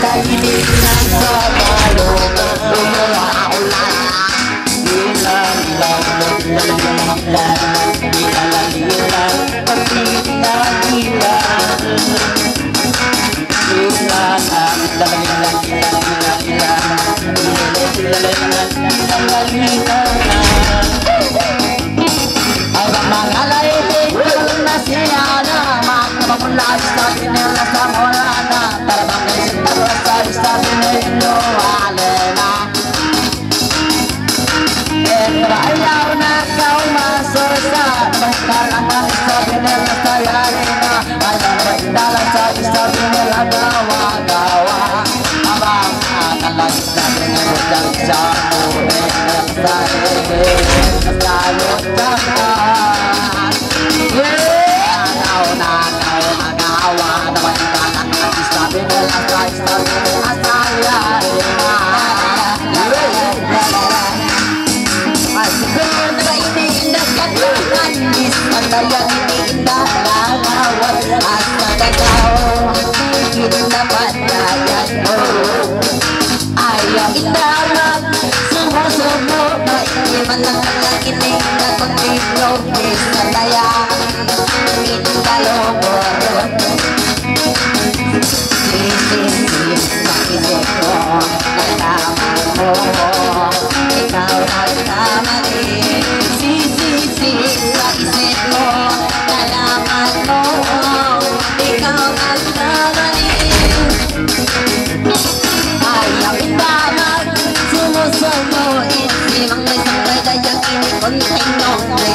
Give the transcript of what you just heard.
tahimik na sa balungan umuulan. Ang mga layting na siya naman mapula sa pinila sa morana tarabang isip sa pinilo alena ayaw na kau masuk sa bangkalan sa pinila sa yarina ayaw na italang sa pinila gawa-gawa abang akalang sa pinila sa muling sa sayot jahat nakaw magawa naman ka sa pinila sa yarina Asyikun na iniindah katuhan Ismata yang iniindah langawat Asa kau Kita padayan Ayaw indahan Semua-semua Baikiman ang ini Nakutino Ismatayan Kita lomor Sisi-sisi Makisip ko Nalaman mo Ikaw nagkamali Sisi-sisi sa isip mo Nalaman mo Ikaw nagkamali Ayaw indahan Sumusunod Simang may sangkay Dayang kinikunting nong